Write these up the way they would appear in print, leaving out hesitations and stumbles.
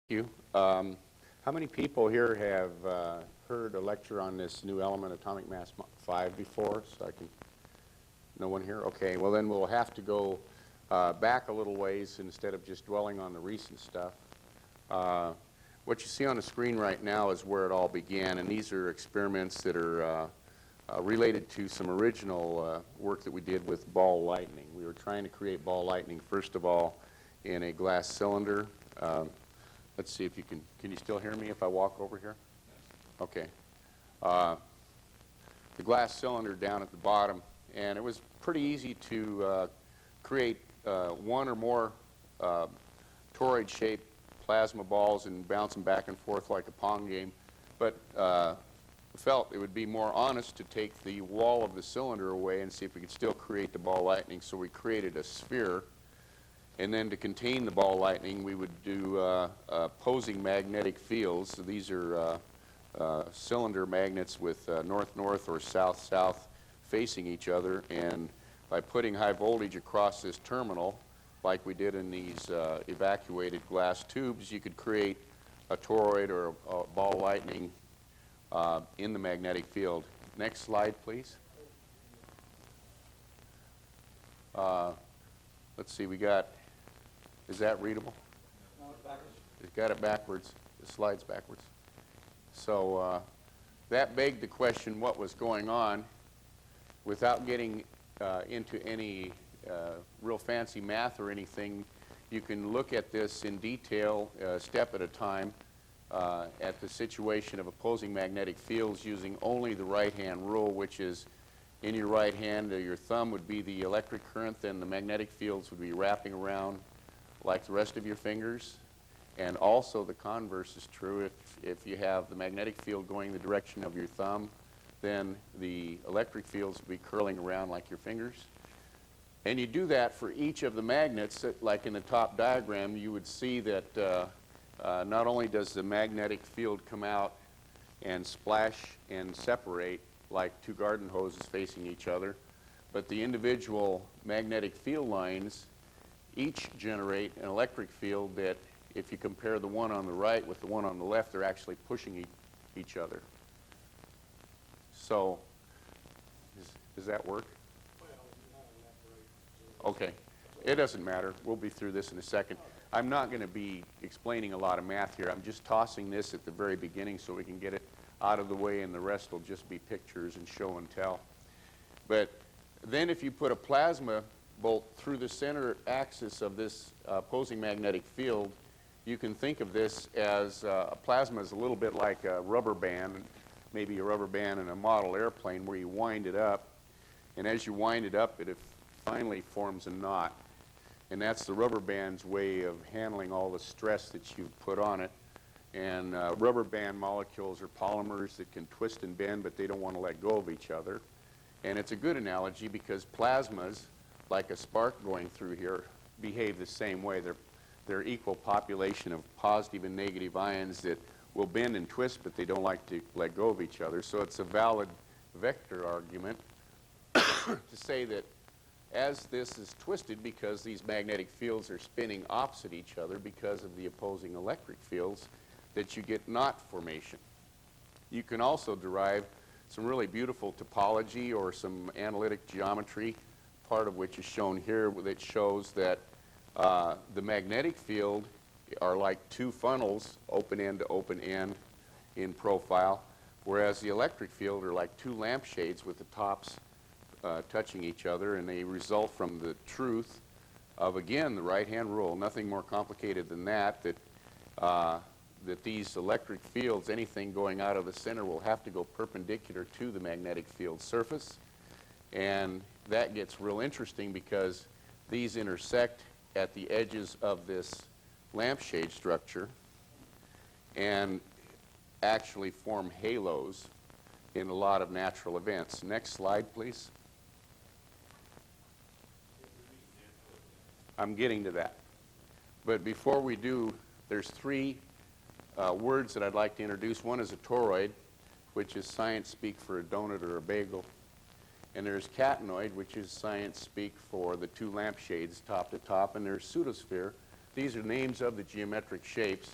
you. How many people here have heard a lecture on this new element, atomic mass 5, before? So I can. No one here? Okay. Well, then we'll have to go back a little ways instead of just dwelling on the recent stuff. What you see on the screen right now is where it all began, and these are experiments that are related to some original work that we did with ball lightning. We were trying to create ball lightning, first of all, in a glass cylinder. Let's see if you can you still hear me if I walk over here? Okay. The glass cylinder down at the bottom, and it was pretty easy to create one or more toroid-shaped plasma balls and bounce them back and forth like a pong game, but felt it would be more honest to take the wall of the cylinder away and see if we could still create the ball lightning. So we created a sphere. And then to contain the ball lightning, we would do opposing magnetic fields. So these are cylinder magnets with north-north or south-south facing each other. And by putting high voltage across this terminal, like we did in these evacuated glass tubes, you could create a toroid or a ball lightning in the magnetic field. Next slide, please. Let's see, we got. Is that readable? No, it's backwards. It's got it backwards. The slide's backwards. So that begged the question, what was going on? Without getting into any real fancy math or anything, you can look at this in detail, step at a time, at the situation of opposing magnetic fields using only the right-hand rule, which is in your right hand, your thumb would be the electric current, then the magnetic fields would be wrapping around like the rest of your fingers. And also the converse is true. If you have the magnetic field going the direction of your thumb, then the electric fields will be curling around like your fingers. And you do that for each of the magnets. Like in the top diagram, you would see that not only does the magnetic field come out and splash and separate like two garden hoses facing each other, but the individual magnetic field lines each generate an electric field that, if you compare the one on the right with the one on the left, they're actually pushing each other. So, does that work? Okay. It doesn't matter. We'll be through this in a second. I'm not going to be explaining a lot of math here. I'm just tossing this at the very beginning so we can get it out of the way, and the rest will just be pictures and show and tell. But then if you put a plasma bolt through the center axis of this opposing magnetic field, you can think of this as a plasma is a little bit like a rubber band, maybe a rubber band in a model airplane where you wind it up, and as you wind it up, it finally forms a knot. And that's the rubber band's way of handling all the stress that you put on it. And rubber band molecules are polymers that can twist and bend, but they don't want to let go of each other. And it's a good analogy because plasmas, like a spark going through here, behave the same way. They're equal population of positive and negative ions that will bend and twist, but they don't like to let go of each other. So it's a valid vector argument to say that as this is twisted, because these magnetic fields are spinning opposite each other because of the opposing electric fields, that you get knot formation. You can also derive some really beautiful topology or some analytic geometry, part of which is shown here, that shows that the magnetic field are like two funnels, open end to open end in profile, whereas the electric field are like two lampshades with the tops touching each other, and they result from the truth of, again, the right-hand rule. Nothing more complicated than that, that these electric fields, anything going out of the center, will have to go perpendicular to the magnetic field surface. And that gets real interesting because these intersect at the edges of this lampshade structure and actually form halos in a lot of natural events. Next slide, please. I'm getting to that. But before we do, there's three words that I'd like to introduce. One is a toroid, which is science speak for a donut or a bagel. And there's catenoid, which is science speak for the two lampshades top to top. And there's pseudosphere. These are names of the geometric shapes.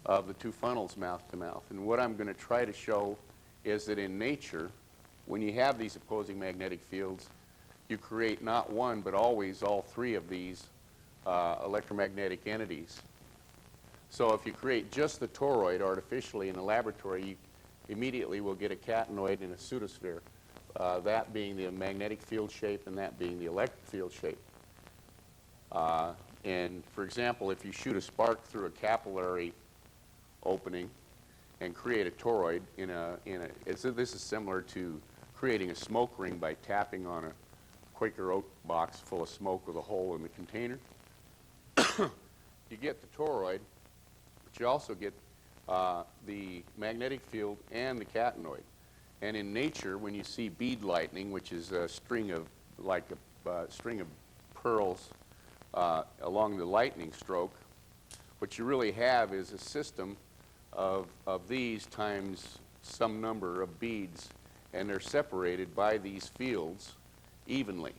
of the two funnels mouth to mouth. And what I'm going to try to show is that in nature, when you have these opposing magnetic fields, you create not one, but always all three of these electromagnetic entities. So if you create just the toroid artificially in a laboratory, you immediately will get a catenoid and a pseudosphere, that being the magnetic field shape and that being the electric field shape. And for example, if you shoot a spark through a capillary opening and create a toroid this is similar to creating a smoke ring by tapping on a Quaker oat box full of smoke with a hole in the container. You get the toroid, but you also get the magnetic field and the catenoid. And in nature, when you see bead lightning, which is a string of string of pearls along the lightning stroke, what you really have is a system of these times some number of beads, and they're separated by these fields evenly.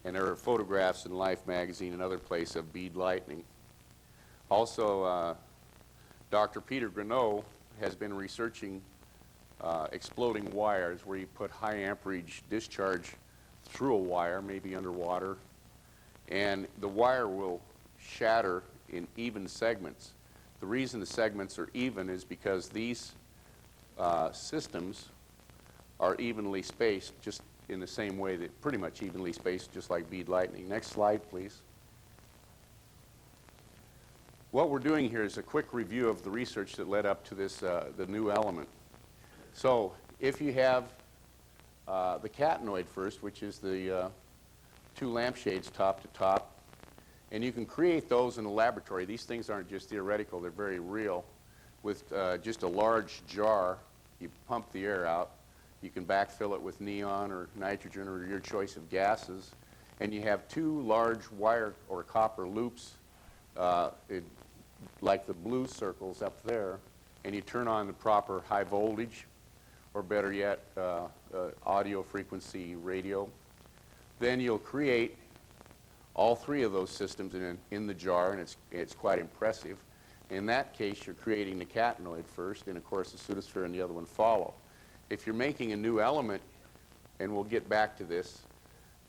And there are photographs in Life magazine and other places of bead lightning. Also, Dr. Peter Greneau has been researching exploding wires where you put high amperage discharge through a wire, maybe underwater, and the wire will shatter in even segments. The reason the segments are even is because these systems are evenly spaced, just in the same way that pretty much evenly spaced, just like bead lightning. Next slide, please. What we're doing here is a quick review of the research that led up to this, the new element. So if you have the catenoid first, which is the two lampshades top to top, and you can create those in a laboratory. These things aren't just theoretical, they're very real. With just a large jar, you pump the air out. You can backfill it with neon or nitrogen or your choice of gases. And you have two large wire or copper loops, like the blue circles up there, and you turn on the proper high voltage, or better yet, audio frequency radio. Then you'll create all three of those systems in the jar, and it's quite impressive. In that case, you're creating the catenoid first, and of course the pseudosphere and the other one follow. If you're making a new element, and we'll get back to this,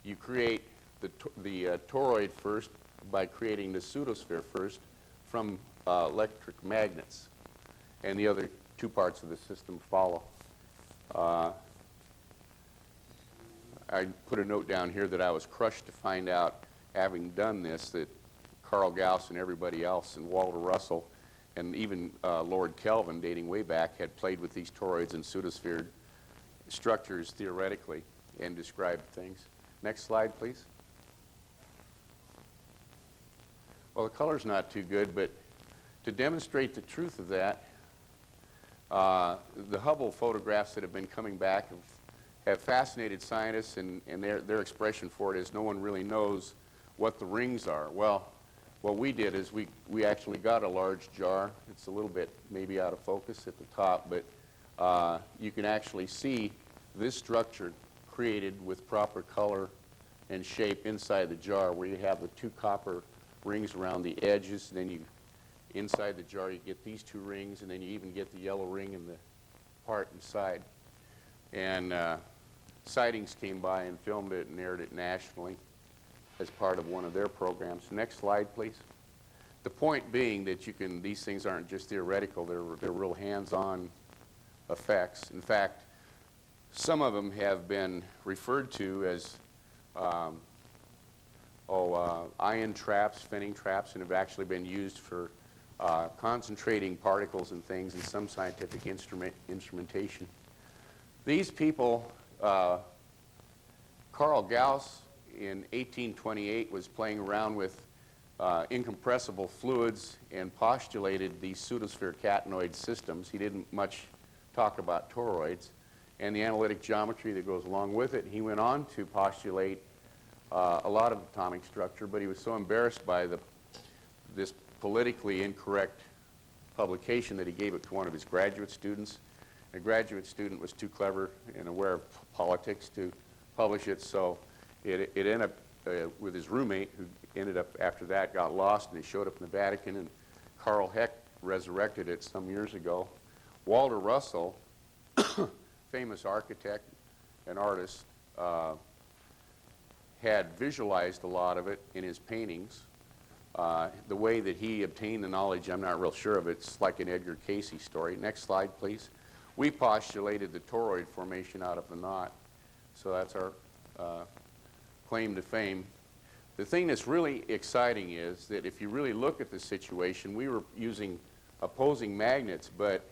you create the toroid first by creating the pseudosphere first from electric magnets, and the other two parts of the system follow. I put a note down here that I was crushed to find out, having done this, that Carl Gauss and everybody else, and Walter Russell, and even Lord Kelvin, dating way back, had played with these toroids and pseudosphere structures theoretically and described things. Next slide, please. Well, the color's not too good, but to demonstrate the truth of that, the Hubble photographs that have been coming back have fascinated scientists, and their expression for it is no one really knows what the rings are. Well, what we did is we actually got a large jar. It's a little bit maybe out of focus at the top, but you can actually see this structure created with proper color and shape inside the jar, where you have the two copper rings around the edges, and then you inside the jar you get these two rings, and then you even get the yellow ring in the part inside. And Sightings came by and filmed it and aired it nationally as part of one of their programs. Next slide, please. The point being that these things aren't just theoretical, they're real hands-on effects. In fact, some of them have been referred to as ion traps, spinning traps, and have actually been used for concentrating particles and things in some scientific instrumentation. These people, Carl Gauss in 1828 was playing around with incompressible fluids and postulated these pseudosphere catenoid systems. He didn't much talk about toroids and the analytic geometry that goes along with it. He went on to postulate a lot of atomic structure, but he was so embarrassed by this politically incorrect publication that he gave it to one of his graduate students. The graduate student was too clever and aware of politics to publish it, so it ended up with his roommate, who ended up after that got lost, and he showed up in the Vatican, and Carl resurrected it some years ago. Walter Russell, famous architect and artist, had visualized a lot of it in his paintings. The way that he obtained the knowledge, I'm not real sure of it. It's like an Edgar Cayce story. Next slide, please. We postulated the toroid formation out of the knot. So that's our claim to fame. The thing that's really exciting is that if you really look at the situation, we were using opposing magnets, but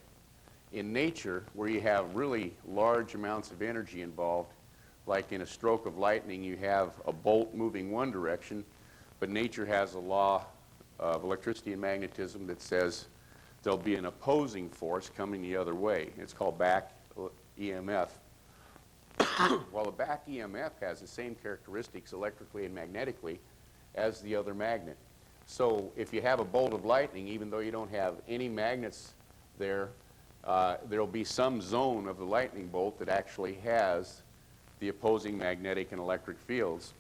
in nature, where you have really large amounts of energy involved, like in a stroke of lightning, you have a bolt moving one direction, but nature has a law of electricity and magnetism that says there'll be an opposing force coming the other way. It's called back EMF. Well, the back EMF has the same characteristics electrically and magnetically as the other magnet. So if you have a bolt of lightning, even though you don't have any magnets there, there'll be some zone of the lightning bolt that actually has the opposing magnetic and electric fields.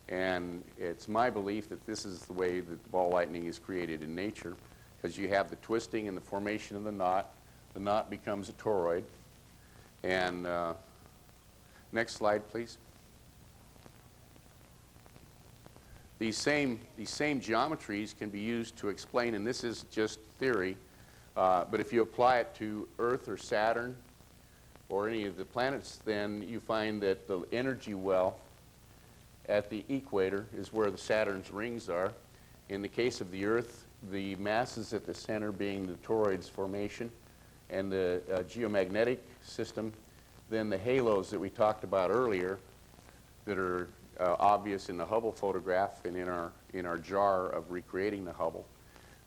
And it's my belief that this is the way that the ball lightning is created in nature, because you have the twisting and the formation of the knot. The knot becomes a toroid. And next slide, please. These same geometries can be used to explain, and this is just theory, but if you apply it to Earth or Saturn or any of the planets, then you find that the energy well at the equator is where the Saturn's rings are. In the case of the Earth, the masses at the center being the toroid's formation, and the geomagnetic system, then the halos that we talked about earlier that are obvious in the Hubble photograph and in our jar of recreating the Hubble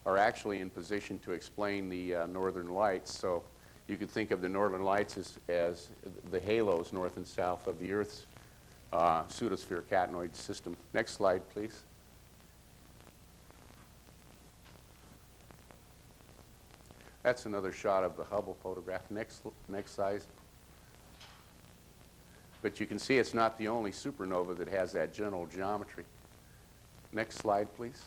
are actually in position to explain the northern lights. So you could think of the northern lights as the halos north and south of the Earth's pseudosphere catenoid system. Next slide, please. That's another shot of the Hubble photograph. Next size. But you can see it's not the only supernova that has that general geometry. Next slide, please.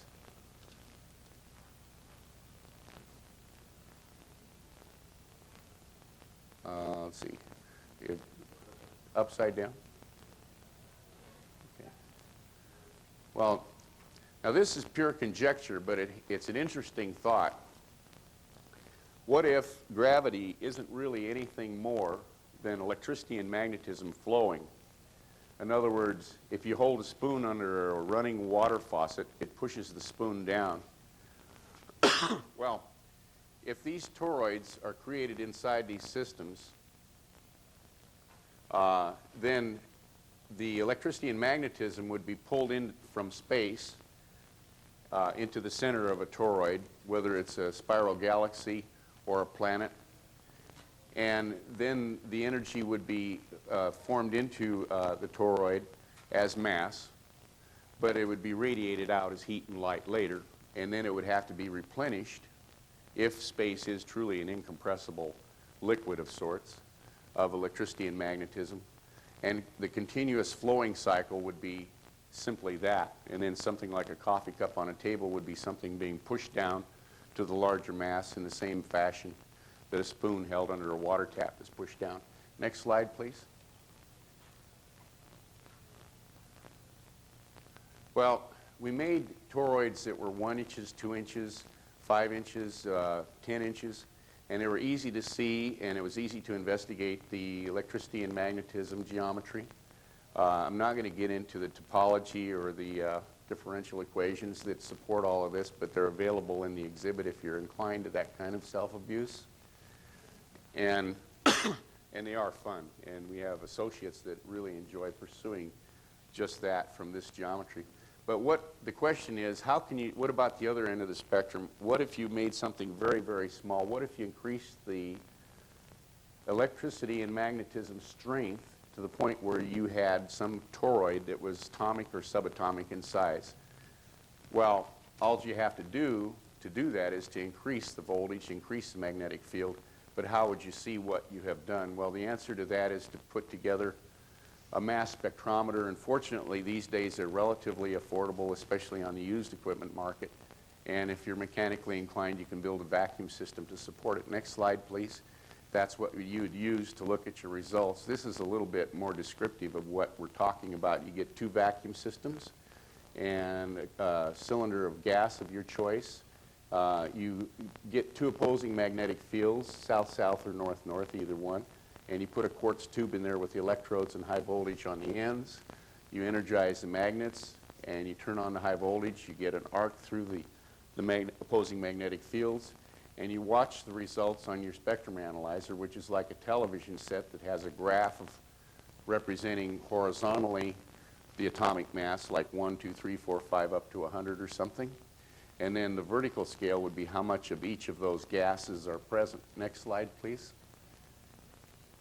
Let's see. Upside down. Okay. Well, now this is pure conjecture, but it's an interesting thought. What if gravity isn't really anything more than electricity and magnetism flowing? In other words, if you hold a spoon under a running water faucet, it pushes the spoon down. Well, if these toroids are created inside these systems, then the electricity and magnetism would be pulled in from space into the center of a toroid, whether it's a spiral galaxy or a planet. And then the energy would be formed into the toroid as mass, but it would be radiated out as heat and light later, and then it would have to be replenished if space is truly an incompressible liquid of sorts of electricity and magnetism. And the continuous flowing cycle would be simply that. And then something like a coffee cup on a table would be something being pushed down to the larger mass in the same fashion that a spoon held under a water tap is pushed down. Next slide, please. Well, we made toroids that were 1 inch, 2 inches, 5 inches, 10 inches, and they were easy to see, and it was easy to investigate the electricity and magnetism geometry. I'm not going to get into the topology or the differential equations that support all of this, but they're available in the exhibit if you're inclined to that kind of self-abuse. And and they are fun, and we have associates that really enjoy pursuing just that from this geometry. But what the question is, what about the other end of the spectrum? What if you made something very, very small? What if you increased the electricity and magnetism strength to the point where you had some toroid that was atomic or subatomic in size? Well, all you have to do that is to increase the voltage, increase the magnetic field. But how would you see what you have done? Well, the answer to that is to put together a mass spectrometer. And fortunately, these days they're relatively affordable, especially on the used equipment market. And if you're mechanically inclined, you can build a vacuum system to support it. Next slide, please. That's what you would use to look at your results. This is a little bit more descriptive of what we're talking about. You get 2 vacuum systems and a cylinder of gas of your choice. You get 2 opposing magnetic fields, south-south or north-north, either one. And you put a quartz tube in there with the electrodes and high voltage on the ends. You energize the magnets, and you turn on the high voltage. You get an arc through the opposing magnetic fields, and you watch the results on your spectrum analyzer, which is like a television set that has a graph of representing horizontally the atomic mass, like 1, 2, 3, 4, 5, up to 100 or something. And then the vertical scale would be how much of each of those gases are present. Next slide, please.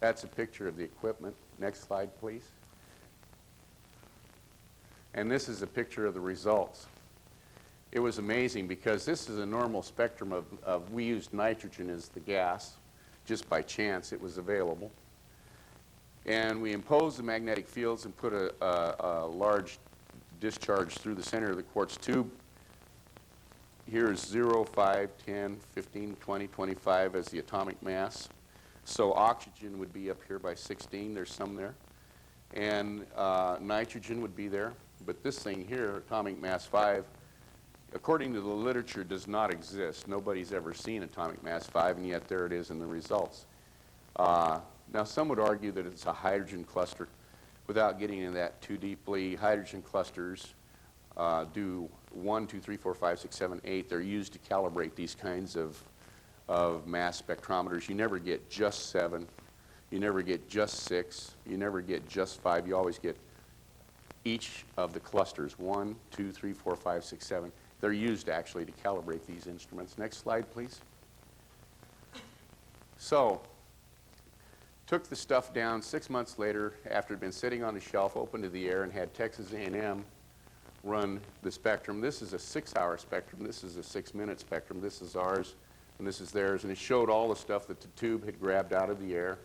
That's a picture of the equipment. Next slide, please. And this is a picture of the results. It was amazing because this is a normal spectrum of we used nitrogen as the gas. Just by chance it was available. And we imposed the magnetic fields and put a large discharge through the center of the quartz tube. Here is 0, 5, 10, 15, 20, 25 as the atomic mass. So oxygen would be up here by 16. There's some there. And nitrogen would be there. But this thing here, atomic mass 5, according to the literature, does not exist. Nobody's ever seen atomic mass 5, and yet there it is in the results. Now, some would argue that it's a hydrogen cluster. Without getting into that too deeply, hydrogen clusters do 1, 2, 3, 4, 5, 6, 7, 8. They're used to calibrate these kinds of mass spectrometers. You never get just 7. You never get just 6. You never get just 5. You always get each of the clusters, 1, 2, 3, 4, 5, 6, 7. They're used actually to calibrate these instruments. Next slide, please. So, took the stuff down 6 months later after it had been sitting on the shelf, open to the air, and had Texas A&M run the spectrum. This is a 6-hour spectrum. This is a 6-minute spectrum. This is ours, and this is theirs. And it showed all the stuff that the tube had grabbed out of the air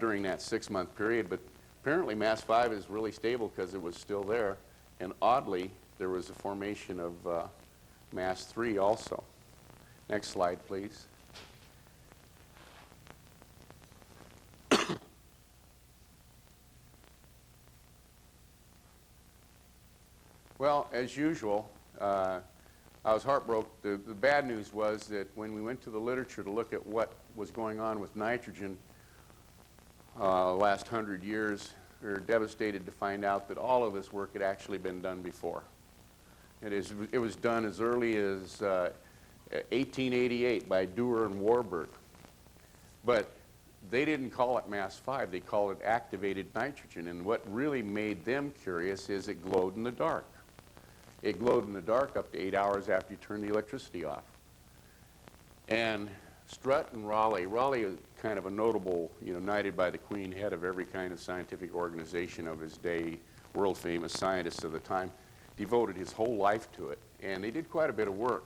during that 6-month period. But apparently mass 5 is really stable because it was still there. And oddly, there was a formation of mass 3 also. Next slide, please. Well, as usual, I was heartbroken. The bad news was that when we went to the literature to look at what was going on with nitrogen the last 100 years, we were devastated to find out that all of this work had actually been done before. It was done as early as 1888 by Dewar and Warburg. But they didn't call it mass 5, they called it activated nitrogen. And what really made them curious is it glowed in the dark. It glowed in the dark up to 8 hours after you turned the electricity off. And Strutt and Raleigh is kind of a notable, knighted by the Queen, head of every kind of scientific organization of his day, world famous scientist of the time, devoted his whole life to it. And they did quite a bit of work.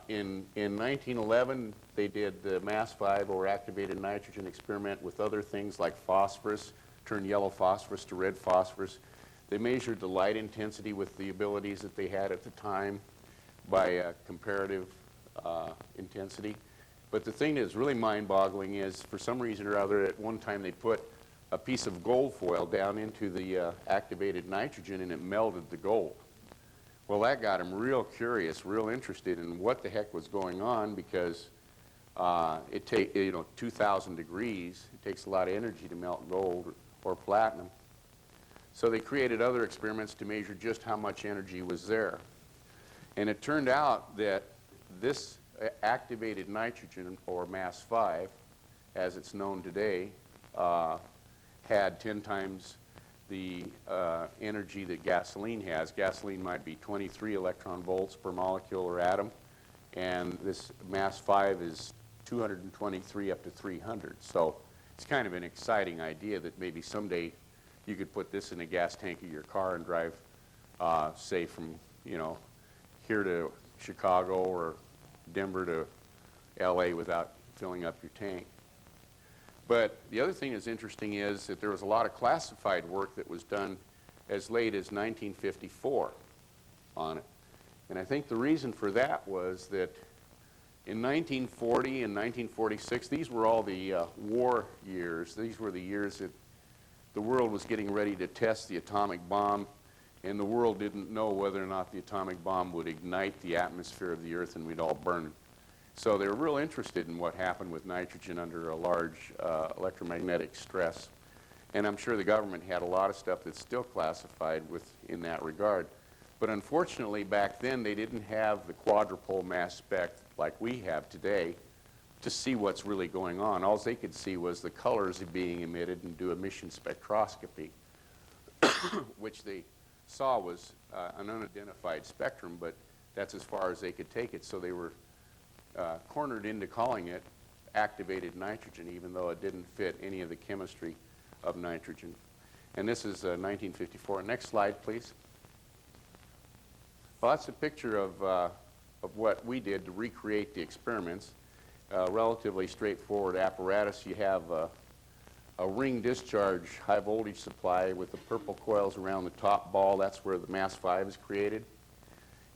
In 1911, they did the mass 5 or activated nitrogen experiment with other things like phosphorus, turned yellow phosphorus to red phosphorus. They measured the light intensity with the abilities that they had at the time by comparative intensity. But the thing that's really mind-boggling is, for some reason or other, at one time they put a piece of gold foil down into the activated nitrogen and it melted the gold. Well, that got them real curious, real interested in what the heck was going on, because it takes 2,000 degrees. It takes a lot of energy to melt gold or platinum. So they created other experiments to measure just how much energy was there. And it turned out that this activated nitrogen, or mass 5, as it's known today, had 10 times the energy that gasoline has. Gasoline might be 23 electron volts per molecule or atom, and this mass 5 is 223 up to 300. So it's kind of an exciting idea that maybe someday you could put this in a gas tank of your car and drive, say, from here to Chicago or Denver to LA without filling up your tank. But the other thing that's interesting is that there was a lot of classified work that was done as late as 1954 on it. And I think the reason for that was that in 1940 and 1946, these were all the war years. These were the years that the world was getting ready to test the atomic bomb, and the world didn't know whether or not the atomic bomb would ignite the atmosphere of the Earth and we'd all burn. So they were real interested in what happened with nitrogen under a large electromagnetic stress. And I'm sure the government had a lot of stuff that's still classified in that regard. But unfortunately, back then, they didn't have the quadrupole mass spec like we have today to see what's really going on. All they could see was the colors being emitted and do emission spectroscopy, which they saw was an unidentified spectrum, but that's as far as they could take it. So they were cornered into calling it activated nitrogen, even though it didn't fit any of the chemistry of nitrogen. And this is 1954. Next slide, please. Well, that's a picture of what we did to recreate the experiments. Relatively straightforward apparatus. You have a ring discharge high voltage supply with the purple coils around the top ball. That's where the mass 5 is created.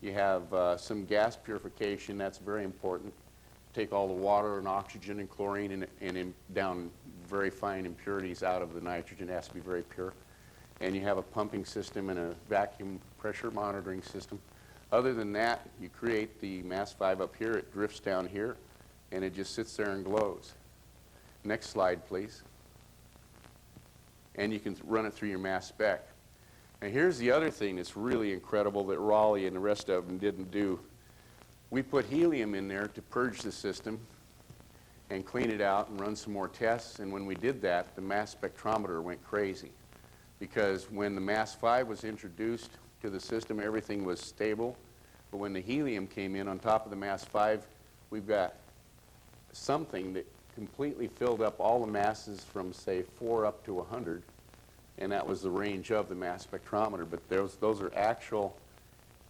You have some gas purification. That's very important. Take all the water and oxygen and chlorine and down very fine impurities out of the nitrogen. It has to be very pure. And you have a pumping system and a vacuum pressure monitoring system. Other than that, you create the mass 5 up here. It drifts down here, and it just sits there and glows. Next slide, please. And you can run it through your mass spec. And here's the other thing that's really incredible that Raleigh and the rest of them didn't do. We put helium in there to purge the system and clean it out and run some more tests. And when we did that, the mass spectrometer went crazy. Because when the mass 5 was introduced to the system, everything was stable. But when the helium came in on top of the mass 5, we've got something that completely filled up all the masses from, say, 4 up to 100. And that was the range of the mass spectrometer. But those are actual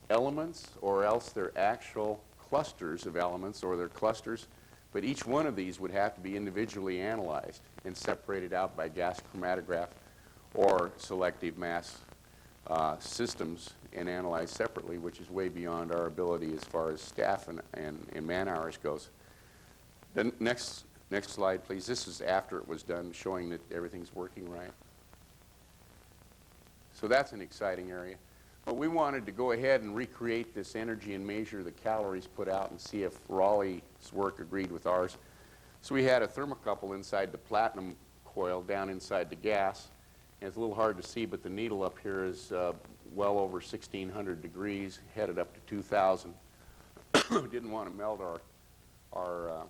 elements, or else they're actual clusters of elements, or they're clusters. But each one of these would have to be individually analyzed and separated out by gas chromatograph or selective mass systems and analyzed separately, which is way beyond our ability as far as staff and man hours goes. The next slide, please. This is after it was done, showing that everything's working right. So that's an exciting area. But we wanted to go ahead and recreate this energy and measure the calories put out and see if Raleigh's work agreed with ours. So we had a thermocouple inside the platinum coil down inside the gas. And it's a little hard to see, but the needle up here is well over 1,600 degrees, headed up to 2,000. We didn't want to melt our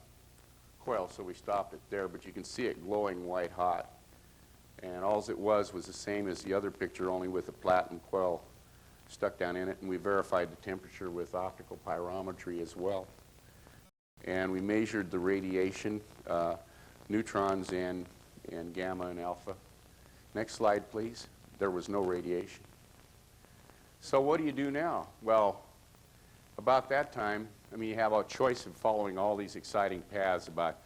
coil, so we stopped it there. But you can see it glowing white hot. And all it was the same as the other picture, only with a platinum coil stuck down in it. And we verified the temperature with optical pyrometry as well. And we measured the radiation, neutrons and gamma and alpha. Next slide, please. There was no radiation. So what do you do now? Well, about that time, you have a choice of following all these exciting paths about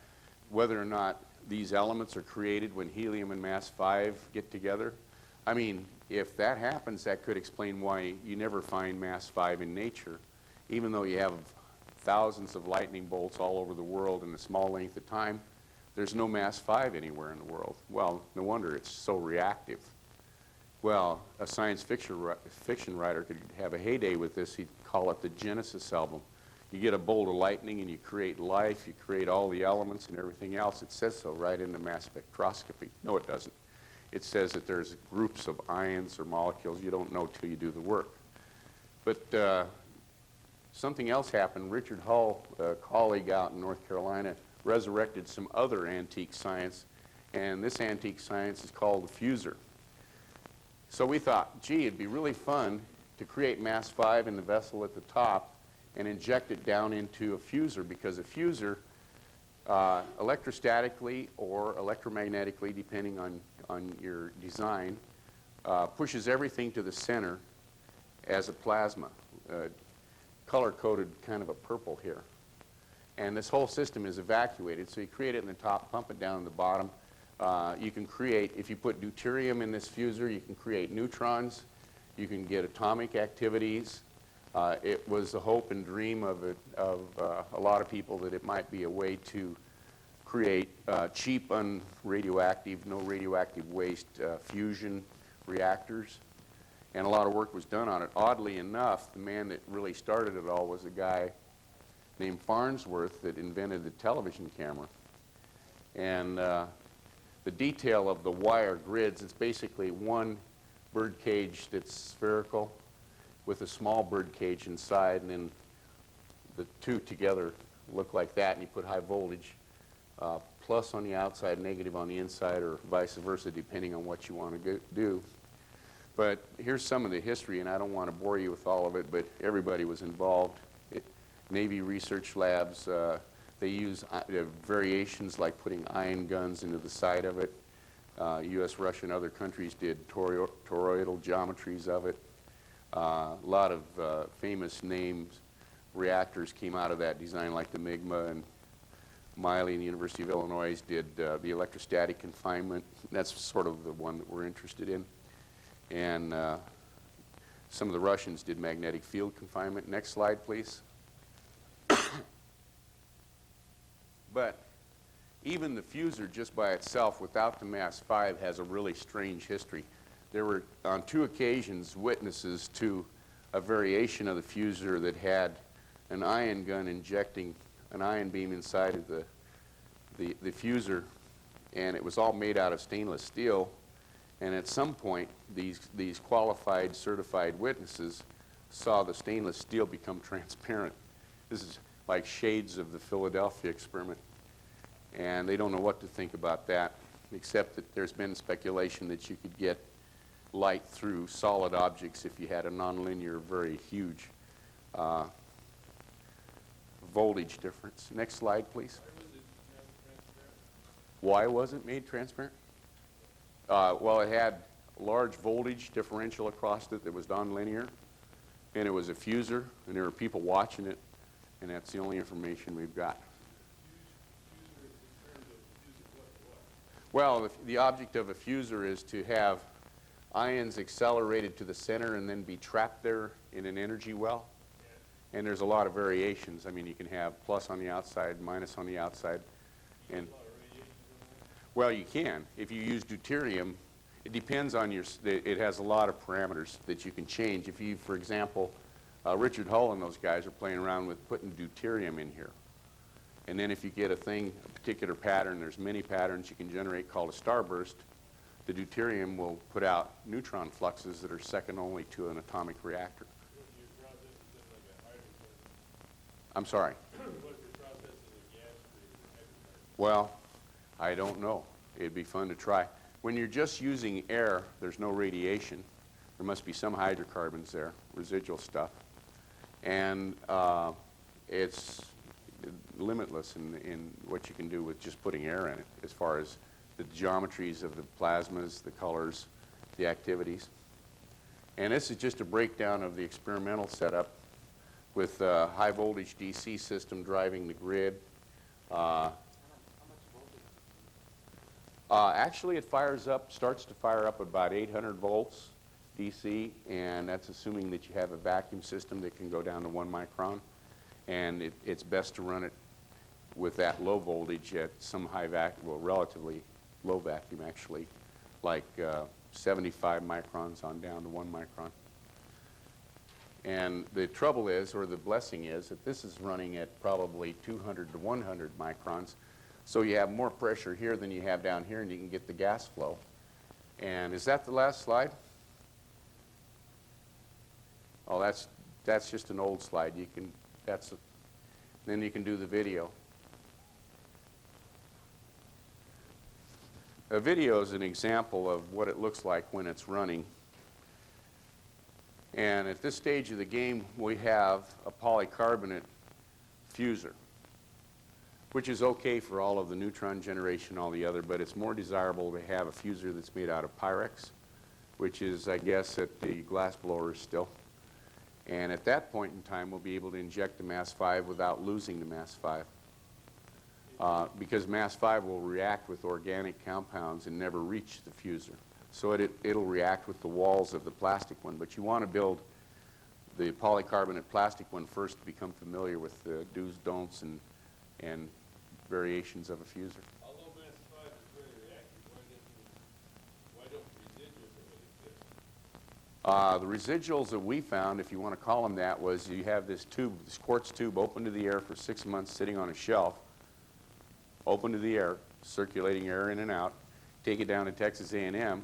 whether or not these elements are created when helium and mass 5 get together. If that happens, that could explain why you never find mass 5 in nature, even though you have thousands of lightning bolts all over the world in a small length of time. There's no mass 5 anywhere in the world. Well, no wonder it's so reactive. Well, a science fiction writer could have a heyday with this. He'd call it the Genesis album. You get a bolt of lightning and you create life, you create all the elements and everything else. It says so right in the mass spectroscopy. No, it doesn't. It says that there's groups of ions or molecules. You don't know till you do the work. But something else happened. Richard Hull, a colleague out in North Carolina, resurrected some other antique science, and this antique science is called the fuser. So we thought, gee, it'd be really fun to create mass 5 in the vessel at the top and inject it down into a fuser, because a fuser, electrostatically or electromagnetically, depending on your design, pushes everything to the center as a plasma, color-coded kind of a purple here. And this whole system is evacuated. So you create it in the top, pump it down in the bottom. You can create, if you put deuterium in this fuser, you can create neutrons. You can get atomic activities. It was the hope and dream of a lot of people that it might be a way to create cheap, unradioactive, no radioactive waste fusion reactors. And a lot of work was done on it. Oddly enough, the man that really started it all was a guy named Farnsworth that invented the television camera. And the detail of the wire grids, it's basically one bird cage that's spherical with a small bird cage inside, and then the two together look like that, and you put high voltage, plus on the outside, negative on the inside, or vice versa, depending on what you want to do. But here's some of the history, and I don't want to bore you with all of it, but everybody was involved. Navy research labs, they use variations like putting ion guns into the side of it. U.S., Russia, and other countries did toroidal geometries of it. A lot of famous names, reactors came out of that design, like the MIGMA, and Miley and the University of Illinois did the electrostatic confinement. That's sort of the one that we're interested in. And some of the Russians did magnetic field confinement. Next slide, please. But even the fuser just by itself, without the mass 5, has a really strange history. There were, on 2 occasions, witnesses to a variation of the fuser that had an ion gun injecting an ion beam inside of the fuser, and it was all made out of stainless steel. And at some point, these qualified, certified witnesses saw the stainless steel become transparent. This is like shades of the Philadelphia experiment. And they don't know what to think about that, except that there's been speculation that you could get light through solid objects if you had a nonlinear, very huge voltage difference. Next slide, please. Why was it made transparent? Well, it had large voltage differential across it that was nonlinear, and it was a fuser, and there were people watching it, and that's the only information we've got. Well, the object of a fuser is to have ions accelerated to the center and then be trapped there in an energy well. And there's a lot of variations. I mean, you can have plus on the outside, minus on the outside. And well, you can. If you use deuterium, it depends on it has a lot of parameters that you can change. If you, for example, Richard Hull and those guys are playing around with putting deuterium in here. And then if you get a particular pattern, there's many patterns you can generate called a starburst, the deuterium will put out neutron fluxes that are second only to an atomic reactor. I'm sorry. Well, I don't know. It'd be fun to try. When you're just using air, there's no radiation. There must be some hydrocarbons there, residual stuff. And it's limitless in what you can do with just putting air in it, as far as the geometries of the plasmas, the colors, the activities. And this is just a breakdown of the experimental setup with a high voltage DC system driving the grid. Actually, it starts to fire up at about 800 volts DC, and that's assuming that you have a vacuum system that can go down to 1 micron. And it's best to run it with that low voltage at some high vacuum, well, relatively low vacuum actually, like 75 microns on down to 1 micron. And the trouble is, or the blessing is, that this is running at probably 200 to 100 microns. So you have more pressure here than you have down here, and you can get the gas flow. And is that the last slide? Oh, that's just an old slide. Then you can do the video. A video is an example of what it looks like when it's running. And at this stage of the game, we have a polycarbonate fuser, which is okay for all of the neutron generation, all the other, but it's more desirable to have a fuser that's made out of Pyrex, which is, I guess, at the glass blowers still. And at that point in time, we'll be able to inject the mass 5 without losing the mass 5. Because mass 5 will react with organic compounds and never reach the fuser. So it'll react with the walls of the plastic one. But you want to build the polycarbonate plastic one first to become familiar with the do's, don'ts, and variations of a fuser. Although mass 5 is very reactive, why don't residuals of it exist? The residuals that we found, if you want to call them that, was you have this tube, this quartz tube open to the air for 6 months sitting on a shelf, open to the air, circulating air in and out, take it down to Texas A&M,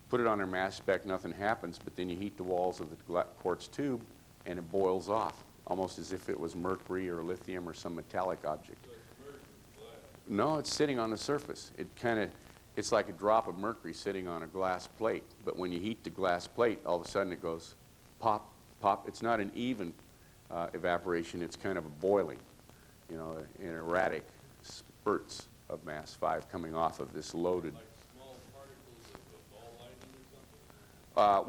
put it on their mass spec, nothing happens, but then you heat the walls of the quartz tube and it boils off, almost as if it was mercury or lithium or some metallic object. So it's immersed in glass. No, it's sitting on the surface. It's like a drop of mercury sitting on a glass plate, but when you heat the glass plate, all of a sudden it goes pop, pop. It's not an even evaporation, it's kind of a boiling, you know, in erratic spurts of mass 5 coming off of this loaded. Like small particles of ball lightning or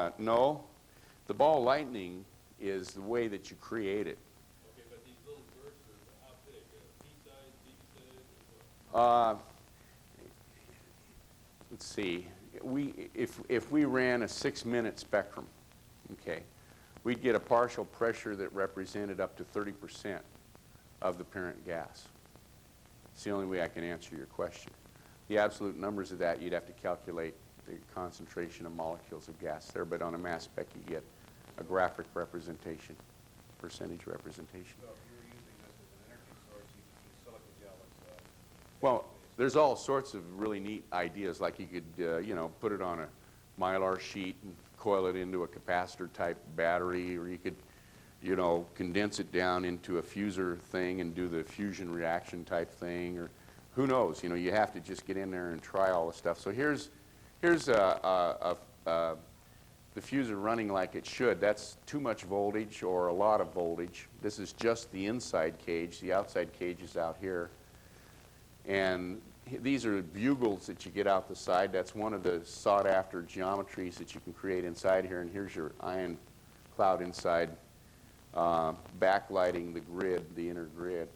something? No. The ball lightning is the way that you create it. Okay, but these little bursts are how big? Pea-size, pea-size, or what? Let's see. If we ran a 6-minute spectrum, okay, we'd get a partial pressure that represented up to 30% of the parent gas. It's the only way I can answer your question. The absolute numbers of that, you'd have to calculate the concentration of molecules of gas there, but on a mass spec you get a graphic representation, percentage representation. So if you were using this as an energy source, you could use silica gel as Well, there's all sorts of really neat ideas, like you could, you know, put it on a mylar sheet and coil it into a capacitor type battery, or you could, you know, condense it down into a fuser thing and do the fusion reaction type thing, or who knows, you know, you have to just get in there and try all the stuff. So here's the fuser running like it should. That's too much voltage or a lot of voltage. This is just the inside cage. The outside cage is out here. And these are bugles that you get out the side. That's one of the sought-after geometries that you can create inside here. And here's your ion cloud inside, backlighting the grid, the inner grid.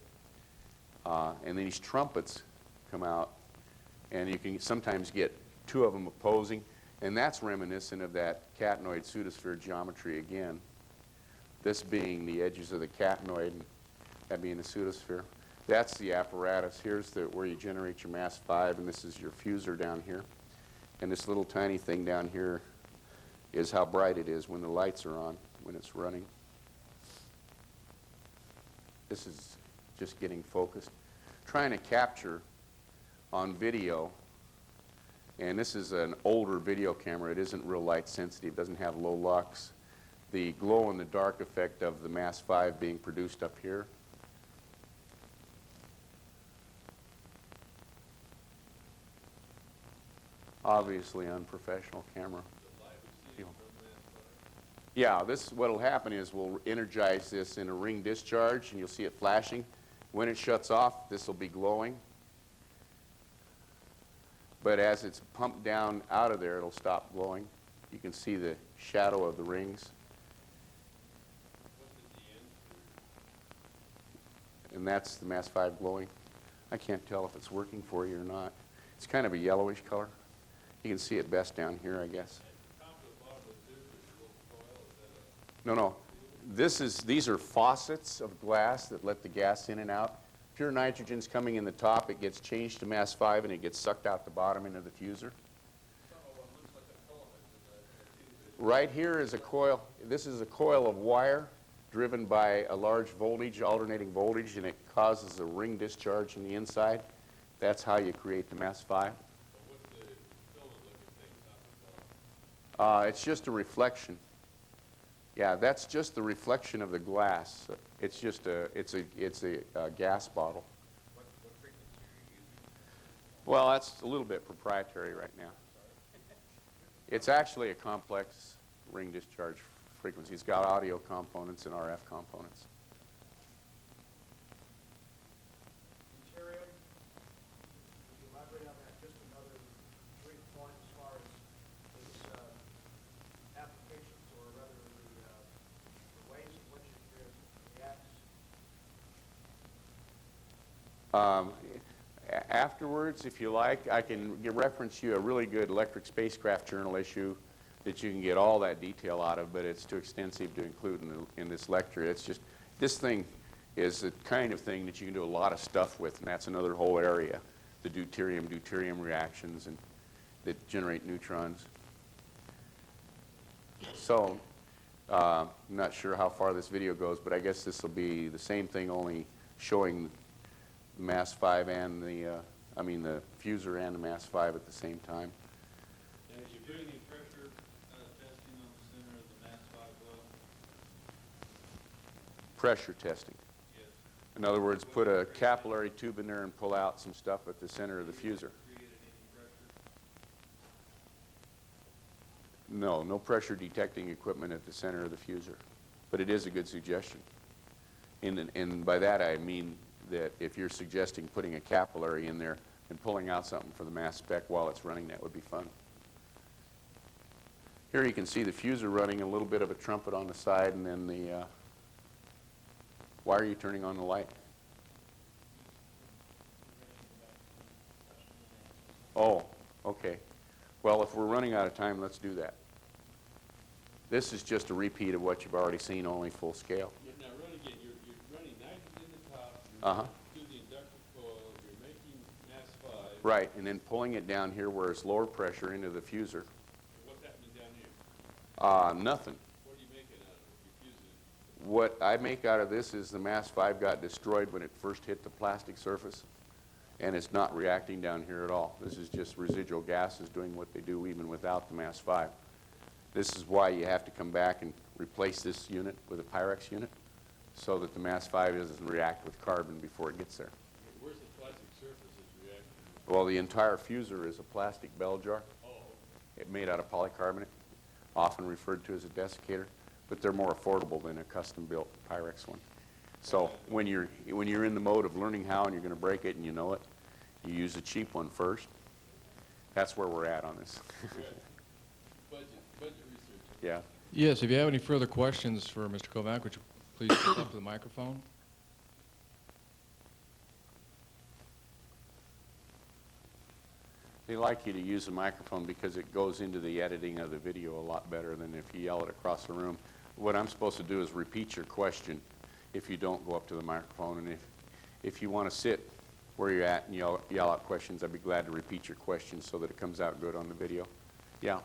And these trumpets come out, and you can sometimes get 2 of them opposing. And that's reminiscent of that catenoid pseudosphere geometry again. This being the edges of the catenoid, and that being the pseudosphere. That's the apparatus. Here's where you generate your mass 5, and this is your fuser down here. And this little tiny thing down here is how bright it is when the lights are on, when it's running. This is just getting focused. Trying to capture on video, and this is an older video camera. It isn't real light sensitive. It doesn't have low lux. The glow in the dark effect of the mass 5 being produced up here. Obviously unprofessional camera. Yeah, what'll happen is we'll energize this in a ring discharge, and you'll see it flashing. When it shuts off, this will be glowing. But as it's pumped down out of there, it'll stop glowing. You can see the shadow of the rings. And that's the mass 5 glowing. I can't tell if it's working for you or not. It's kind of a yellowish color. You can see it best down here, I guess. No. These are faucets of glass that let the gas in and out. Pure nitrogen's coming in the top. It gets changed to mass 5, and it gets sucked out the bottom into the fuser. Right here is a coil. This is a coil of wire driven by a large voltage, alternating voltage, and it causes a ring discharge in the inside. That's how you create the mass 5. It's just a reflection. Yeah, that's just the reflection of the glass. It's just a gas bottle. What frequency are you using? Well, that's a little bit proprietary right now. It's actually a complex ring discharge frequency. It's got audio components and RF components. Deuterium, could you elaborate on that? Just another brief point as far as its applications, or rather the ways in which it reacts. Afterwards, if you like, I can reference you a really good electric spacecraft journal issue that you can get all that detail out of, but it's too extensive to include in this lecture. It's just, this thing is the kind of thing that you can do a lot of stuff with, and that's another whole area, the deuterium reactions and that generate neutrons. So, I'm not sure how far this video goes, but I guess this will be the same thing, only showing the mass 5 and the fuser and the mass 5 at the same time. And if you're doing any pressure testing on the center of the mass 5 well? Pressure testing. Yes. In other words, put a capillary tube in there and pull out some stuff at the center of the fuser. Created any pressure? No, no pressure detecting equipment at the center of the fuser. But it is a good suggestion. And by that I mean that if you're suggesting putting a capillary in there and pulling out something for the mass spec while it's running, that would be fun. Here you can see the fuser running, a little bit of a trumpet on the side, and then the... why are you turning on the light? Oh, okay. Well, if we're running out of time, let's do that. This is just a repeat of what you've already seen, only full scale. Now run again. You're running nitrogen in the top. Uh-huh. To the inductive coil. You're making mass 5. Right, and then pulling it down here where it's lower pressure into the fuser. What's happening down here? Nothing. What are you making out of it? You're fusing it. What I make out of this is the mass 5 got destroyed when it first hit the plastic surface, and it's not reacting down here at all. This is just residual gases doing what they do even without the mass 5. This is why you have to come back and replace this unit with a Pyrex unit so that the mass 5 doesn't react with carbon before it gets there. Where's the plastic surface that's reacting? Well, the entire fuser is a plastic bell jar. Oh, It made out of polycarbonate, often referred to as a desiccator, but they're more affordable than a custom-built Pyrex one. So when you're in the mode of learning how and you're going to break it and you know it, you use a cheap one first. That's where we're at on this. budget research. Yeah. Yes, if you have any further questions for Mr. Kovac, would you please step up to the microphone? They like you to use a microphone because it goes into the editing of the video a lot better than if you yell it across the room. What I'm supposed to do is repeat your question if you don't go up to the microphone. And if you want to sit where you're at and yell out questions, I'd be glad to repeat your question so that it comes out good on the video. Yeah.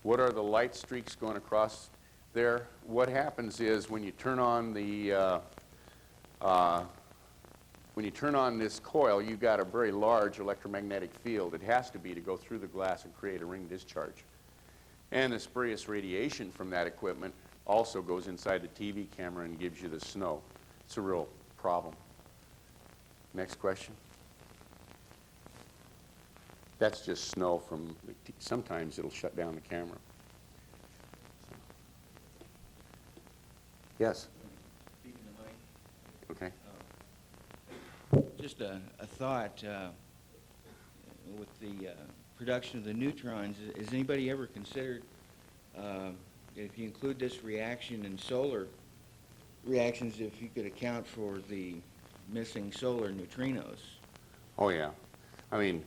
What are the light streaks going across there? What happens is when you turn on the this coil, you've got a very large electromagnetic field. It has to be to go through the glass and create a ring discharge. And the spurious radiation from that equipment also goes inside the TV camera and gives you the snow. It's a real problem. Next question. That's just snow from, sometimes it'll shut down the camera. Yes? Speaking of mic, Okay. just a thought, with the production of the neutrons, has anybody ever considered, if you include this reaction in solar reactions, if you could account for the missing solar neutrinos? Oh, yeah. I mean,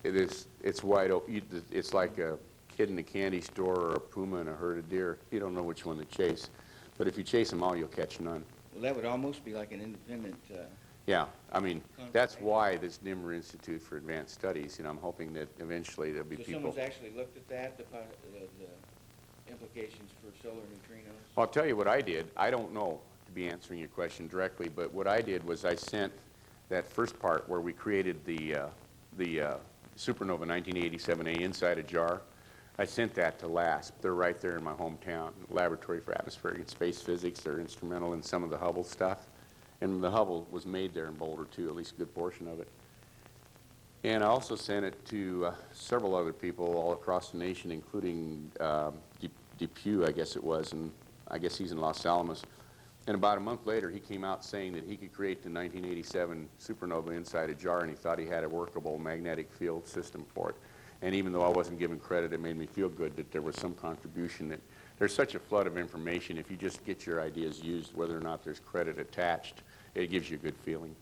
it's wide open. It's like a kid in a candy store or a puma in a herd of deer. You don't know which one to chase. But if you chase them all, you'll catch none. Well, that would almost be like an independent, Yeah, I mean, that's why this Nimmer Institute for Advanced Studies, I'm hoping that eventually there'll be so people. someone's actually looked at that, the implications for solar neutrinos? I'll tell you what I did. I don't know to be answering your question directly, but what I did was I sent that first part where we created the Supernova 1987A inside a jar. I sent that to LASP. They're right there in my hometown, Laboratory for Atmospheric and Space Physics. They're instrumental in some of the Hubble stuff. And the Hubble was made there in Boulder, too, at least a good portion of it. And I also sent it to several other people all across the nation, including Depew, I guess it was, and I guess he's in Los Alamos. And about a month later, he came out saying that he could create the 1987 supernova inside a jar, and he thought he had a workable magnetic field system for it. And even though I wasn't given credit, it made me feel good that there was some contribution. That there's such a flood of information. If you just get your ideas used, whether or not there's credit attached, it gives you a good feeling.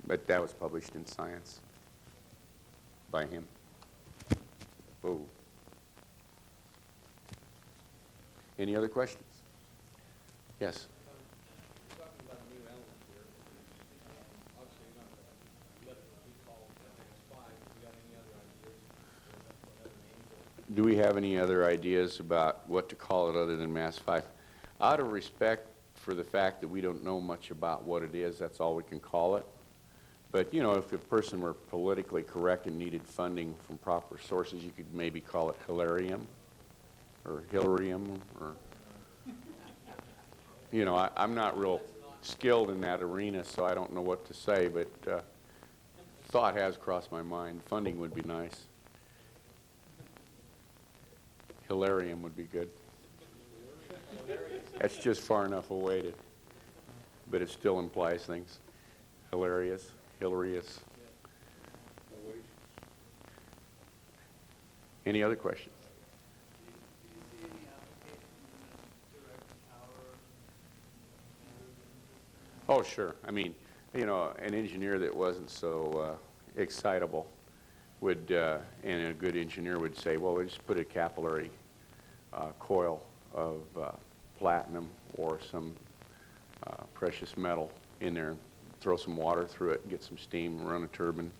But that was published in Science by him. Whoa. Any other questions? Yes? You're talking about a new element here. Obviously, you're not going to let it be called Advanced 5. Have you got any other ideas? Or another name? Do we have any other ideas about what to call it other than Mass 5? Out of respect for the fact that we don't know much about what it is, that's all we can call it. But, you know, if a person were politically correct and needed funding from proper sources, you could maybe call it Hilarium or Hilarium or, you know, I'm not real skilled in that arena, so I don't know what to say, but thought has crossed my mind. Funding would be nice. Hilarium would be good. That's just far enough away to, but it still implies things. Hilarious. Hilarious. Any other questions? Oh, sure. I mean, you know, an engineer that wasn't so excitable would, and a good engineer would say, well, we just put a capillary coil of platinum or some precious metal in there, throw some water through it, get some steam, run a turbine,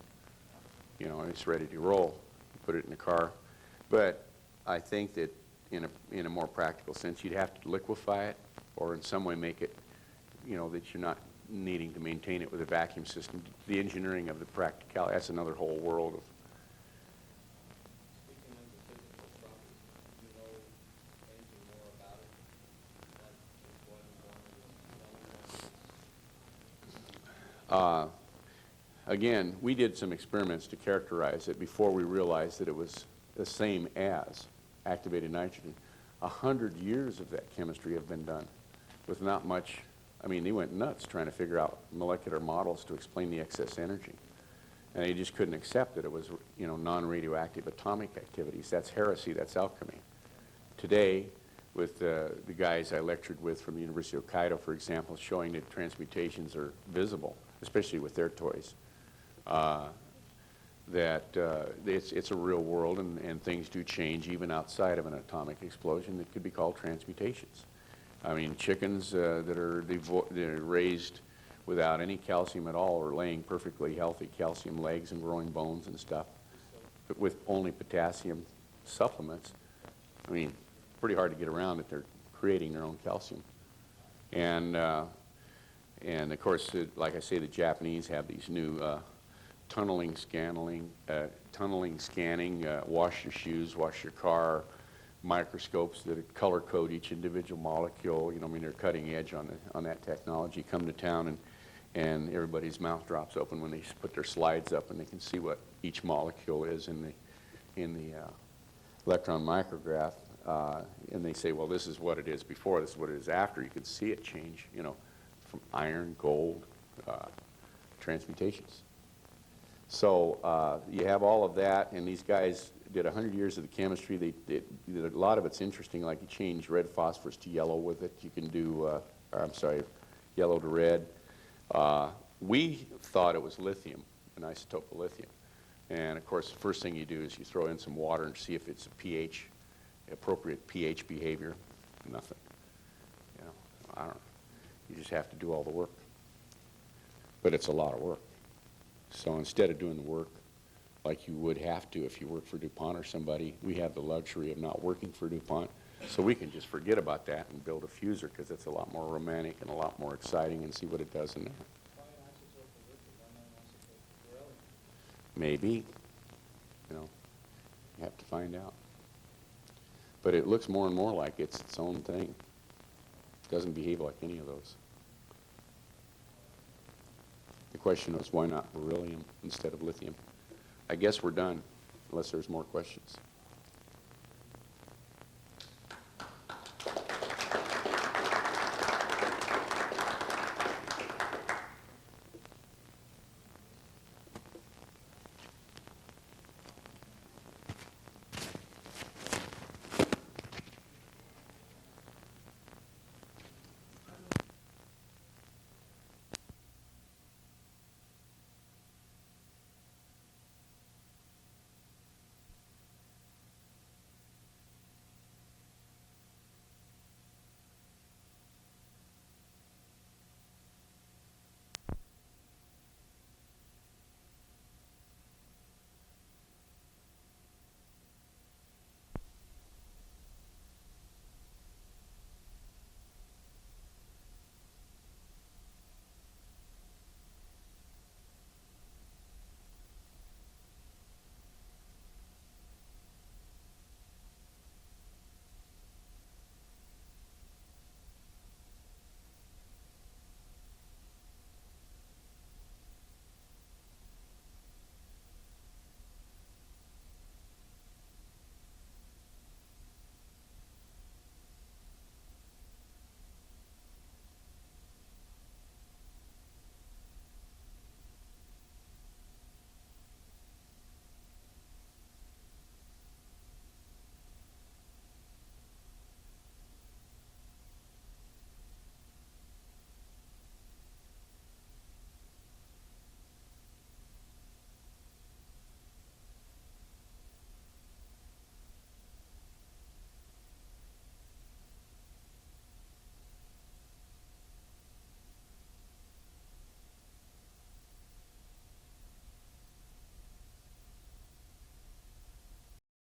you know, and it's ready to roll. Put it in the car. But I think that in a more practical sense, you'd have to liquefy it or in some way make it, you know, that you're not needing to maintain it with a vacuum system. The engineering of the practicality, that's another whole world of. Speaking of the physical properties, do you know anything more about it? That is what Again, we did some experiments to characterize it before we realized that it was the same as activated nitrogen. 100 years of that chemistry have been done with not much. I mean, they went nuts trying to figure out molecular models to explain the excess energy. And they just couldn't accept that it was, you know, non-radioactive atomic activities. That's heresy, that's alchemy. Today, with the guys I lectured with from the University of Hokkaido, for example, showing that transmutations are visible, especially with their toys, that it's a real world and things do change even outside of an atomic explosion that could be called transmutations. I mean, chickens that are raised without any calcium at all are laying perfectly healthy calcium legs and growing bones and stuff, but with only potassium supplements. I mean, pretty hard to get around that they're creating their own calcium. And of course, like I say, the Japanese have these new tunneling scanning, wash your shoes, wash your car, microscopes that color code each individual molecule. You know, I mean, they're cutting edge on that technology. Come to town and everybody's mouth drops open when they put their slides up and they can see what each molecule is in the electron micrograph. And they say, well, this is what it is before, this is what it is after. You can see it change, you know, from iron, gold, transmutations. So you have all of that, and these guys did 100 years of the chemistry. They did a lot of it's interesting, like you change red phosphorus to yellow with it. You can do, yellow to red. We thought it was lithium, an isotope of lithium. And of course, the first thing you do is you throw in some water and see if it's a pH, appropriate pH behavior. Nothing. You know, I don't know. You just have to do all the work. But it's a lot of work. So instead of doing the work like you would have to if you work for DuPont or somebody, we have the luxury of not working for DuPont. So we can just forget about that and build a fuser because it's a lot more romantic and a lot more exciting and see what it does in there. Why an isotope of lithium? Why not an isotope of beryllium? Maybe. You know, you have to find out. But it looks more and more like it's its own thing. It doesn't behave like any of those. The question was, why not beryllium instead of lithium? I guess we're done, unless there's more questions.